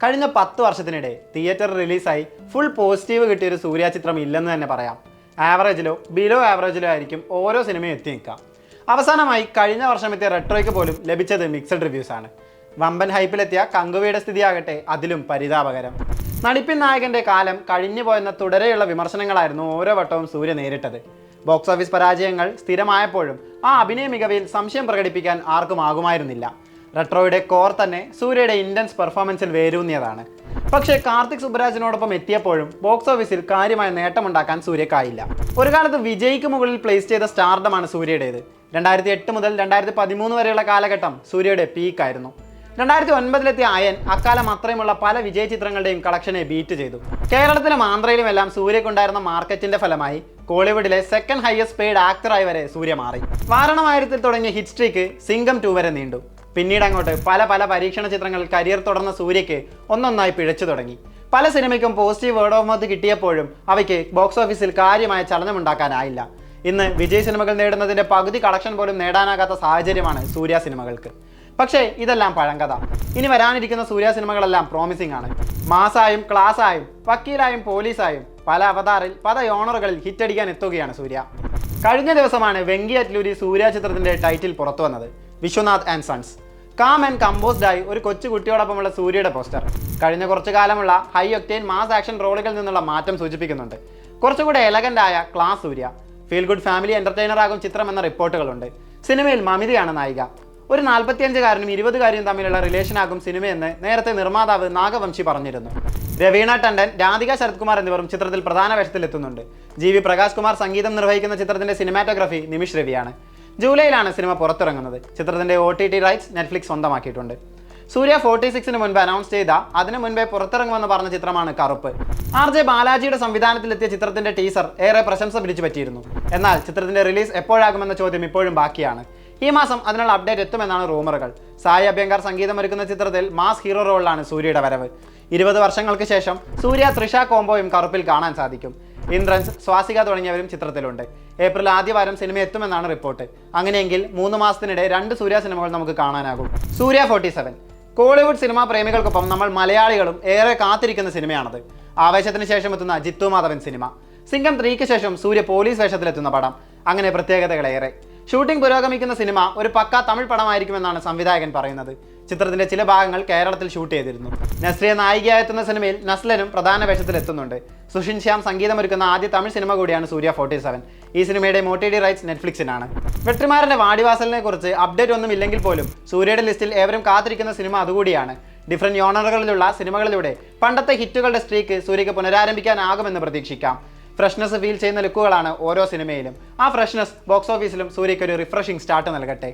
കഴിഞ്ഞ 10 വർഷത്തിനിടെ തിയേറ്റർ റിലീസായി ഫുൾ പോസിറ്റീവ് കിട്ടിയൊരു സൂര്യ ചിത്രം ഇല്ലെന്ന് തന്നെ പറയാം. ആവറേജിലോ ബിലോ ആവറേജിലോ ആയിരിക്കും ഓരോ സിനിമയും എത്തി നിൽക്കാം. അവസാനമായി കഴിഞ്ഞ വർഷം എത്തിയ റെട്രോയ്ക്ക് പോലും ലഭിച്ചത് മിക്സഡ് റിവ്യൂസ് ആണ്. വമ്പൻ ഹൈപ്പിലെത്തിയ കങ്കുവയുടെ സ്ഥിതിയാകട്ടെ അതിലും പരിതാപകരം. നടിപ്പിൻ നായകന്റെ കാലം കഴിഞ്ഞു പോയെന്ന തുടരെയുള്ള വിമർശനങ്ങളായിരുന്നു ഓരോ വട്ടവും സൂര്യ നേരിട്ടത്. ബോക്സ് ഓഫീസ് പരാജയങ്ങൾ സ്ഥിരമായപ്പോഴും ആ അഭിനയ മികവിൽ സംശയം പ്രകടിപ്പിക്കാൻ ആർക്കും ആകുമായിരുന്നില്ല. റെട്രോയുടെ കോർ തന്നെ സൂര്യയുടെ ഇൻറ്റൻസ് പെർഫോമൻസിൽ വേരൂന്നിയതാണ്. പക്ഷേ കാർത്തിക് സുബ്രാജിനോടൊപ്പം എത്തിയപ്പോഴും ബോക്സ് ഓഫീസിൽ കാര്യമായ നേട്ടമുണ്ടാക്കാൻ സൂര്യക്കായില്ല. ഒരു കാലത്ത് വിജയ്ക്ക് മുകളിൽ പ്ലേസ് ചെയ്ത സ്റ്റാർഡമാണ് സൂര്യയുടേത്. 2008 മുതൽ 2013 വരെയുള്ള കാലഘട്ടം സൂര്യയുടെ പീക്കായിരുന്നു. 2009 അയൻ അക്കാലം അത്രയുമുള്ള പല വിജയ ചിത്രങ്ങളുടെയും കളക്ഷനെ ബീറ്റ് ചെയ്തു. കേരളത്തിലും ആന്ധ്രയിലുമെല്ലാം സൂര്യക്കുണ്ടായിരുന്ന മാർക്കറ്റിന്റെ ഫലമായി കോളിവുഡിലെ സെക്കൻഡ് ഹയസ്റ്റ് പെയ്ഡ് ആക്ടറായി വരെ സൂര്യ മാറി. വാരണമായിരത്തിൽ തുടങ്ങിയ ഹിറ്റ് സ്ട്രീക്ക് സിംഗം 2 വരെ നീണ്ടു. പിന്നീട് അങ്ങോട്ട് പല പരീക്ഷണ ചിത്രങ്ങളിൽ കരിയർ തുടർന്ന സൂര്യയ്ക്ക് ഒന്നൊന്നായി പിഴച്ചു തുടങ്ങി. പല സിനിമയ്ക്കും പോസിറ്റീവ് വേർഡ് ഓഫ് മൗത്ത് കിട്ടിയപ്പോഴും അവയ്ക്ക് ബോക്സ് ഓഫീസിൽ കാര്യമായ ചലനമുണ്ടാക്കാനായില്ല. ഇന്ന് വിജയ് സിനിമകൾ നേടുന്നതിന്റെ പകുതി കളക്ഷൻ പോലും നേടാനാകാത്ത സാഹചര്യമാണ് സൂര്യ സിനിമകൾക്ക്. പക്ഷേ ഇതെല്ലാം പഴങ്കഥ. ഇനി വരാനിരിക്കുന്ന സൂര്യ സിനിമകളെല്ലാം പ്രോമിസിംഗ് ആണ്. മാസായും ക്ലാസ്സായും വക്കീലായും പോലീസായും പല അവതാറിൽ പല യോണറുകളിൽ ഹിറ്റടിക്കാൻ എത്തുകയാണ് സൂര്യ. കഴിഞ്ഞ ദിവസമാണ് വെങ്കി അറ്റ്ലൂരി സൂര്യ ചിത്രത്തിന്റെ ടൈറ്റിൽ പുറത്തു വന്നത്, Vishwanath and sons. Calm and composed ആയി ഒരു കൊച്ചു കുട്ടിയോടൊപ്പമുള്ള സൂര്യയുടെ പോസ്റ്റർ കഴിഞ്ഞ കുറച്ചു കാലമുള്ള ഹൈ ഒക്ടേൻ മാസ് ആക്ഷൻ റോളുകളിൽ നിന്നുള്ള മാറ്റം സൂചിപ്പിക്കുന്നുണ്ട്. കുറച്ചുകൂടെ എലഗന്റ് ആയ class Suriya. Feel good family entertainer ആകും ചിത്രം എന്ന റിപ്പോർട്ടുകളുണ്ട്. സിനിമയിൽ മമിതയാണ് നായിക. ഒരു 45-കാരനും 20-കാരിയും തമ്മിലുള്ള റിലേഷനാകും സിനിമയെന്ന് നേരത്തെ നിർമ്മാതാവ് നാഗവംശി പറഞ്ഞിരുന്നു. രവീണ ടണ്ടൻ, രാധിക ശരത് കുമാർ എന്നിവരും ചിത്രത്തിൽ പ്രധാന വേഷത്തിലെത്തുന്നുണ്ട്. GV പ്രകാശ് കുമാർ സംഗീതം നിർവഹിക്കുന്ന ചിത്രത്തിന്റെ സിനിമാറ്റോഗ്രഫി നിമിഷ് രവിയാണ്. ജൂലൈയിലാണ് സിനിമ പുറത്തിറങ്ങുന്നത്. ചിത്രത്തിന്റെ OTT റൈറ്റ്സ് നെറ്റ്ഫ്ലിക്സ് സ്വന്തമാക്കിയിട്ടുണ്ട്. സൂര്യ 46-ന് മുൻപ് അനൗൺസ് ചെയ്ത അതിനു മുൻപേ പുറത്തിറങ്ങുമെന്ന് പറഞ്ഞ ചിത്രമാണ് കറുപ്പ്. RJ ബാലാജിയുടെ സംവിധാനത്തിലെത്തിയ ചിത്രത്തിന്റെ ടീസർ ഏറെ പ്രശംസ പിടിച്ചു പറ്റിയിരുന്നു. എന്നാൽ ചിത്രത്തിന്റെ റിലീസ് എപ്പോഴാകുമെന്ന ചോദ്യം ഇപ്പോഴും ബാക്കിയാണ്. ഈ മാസം അതിനുള്ള അപ്ഡേറ്റ് എത്തുമെന്നാണ് റൂമറുകൾ. സായി അഭ്യങ്കർ സംഗീതമൊരുക്കുന്ന ചിത്രത്തിൽ മാസ് ഹീറോ റോളിലാണ് സൂര്യയുടെ വരവ്. 20 വർഷങ്ങൾക്ക് ശേഷം സൂര്യ തൃഷ കോംബോയും കറുപ്പിൽ കാണാൻ സാധിക്കും. ഇന്ദ്രൻസ്, സ്വാസിക തുടങ്ങിയവരും ചിത്രത്തിലുണ്ട്. ഏപ്രിൽ ആദ്യവാരം സിനിമ എത്തുമെന്നാണ് റിപ്പോർട്ട്. അങ്ങനെയെങ്കിൽ 3 മാസത്തിനിടെ 2 സൂര്യ സിനിമകൾ നമുക്ക് കാണാനാകും. സൂര്യ 47 കോളിവുഡ് സിനിമാ പ്രേമികൾക്കൊപ്പം നമ്മൾ മലയാളികളും ഏറെ കാത്തിരിക്കുന്ന സിനിമയാണത്. ആവേശത്തിന് ശേഷം എത്തുന്ന ജിത്തു മാധവൻ സിനിമ. സിംഗം 3ക്ക് ശേഷം സൂര്യ പോലീസ് വേഷത്തിലെത്തുന്ന പടം. അങ്ങനെ പ്രത്യേകതകളേറെ. ഷൂട്ടിംഗ് പുരോഗമിക്കുന്ന സിനിമ ഒരു പക്കാ തമിഴ് പടമായിരിക്കുമെന്നാണ് സംവിധായകൻ പറയുന്നത്. ചിത്രത്തിന്റെ ചില ഭാഗങ്ങൾ കേരളത്തിൽ ഷൂട്ട് ചെയ്തിരുന്നു. നസ്രിയ നായികയായെത്തുന്ന സിനിമയിൽ നസ്ലനും പ്രധാന വേഷത്തിലെത്തുന്നുണ്ട്. സുഷിൻ ശ്യാം സംഗീതമൊരുക്കുന്ന ആദ്യ തമിഴ് സിനിമ കൂടിയാണ് സൂര്യ 47. ഈ സിനിമയുടെ OTT റൈറ്റ്സ് നെറ്റ്ഫ്ലിക്സിനാണ്. വെട്രിമാരന്റെ വാടിവാസലിനെ കുറിച്ച് അപ്ഡേറ്റ് ഒന്നും ഇല്ലെങ്കിൽ പോലും സൂര്യയുടെ ലിസ്റ്റിൽ ഏവരും കാത്തിരിക്കുന്ന സിനിമ അതുകൂടിയാണ്. ഡിഫറൻറ്റ് യോണറുകളിലുള്ള സിനിമകളിലൂടെ പണ്ടത്തെ ഹിറ്റുകളുടെ സ്ട്രീക്ക് സൂര്യക്ക് പുനരാരംഭിക്കാനാകുമെന്ന് പ്രതീക്ഷിക്കാം. ഫ്രഷ്നെസ് ഫീൽ ചെയ്യുന്ന ലുക്കുകളാണ് ഓരോ സിനിമയിലും. ആ ഫ്രഷ്നെസ് ബോക്സ് ഓഫീസിലും സൂര്യയ്ക്ക് ഒരു റിഫ്രഷിംഗ് സ്റ്റാർട്ട് നൽകട്ടെ.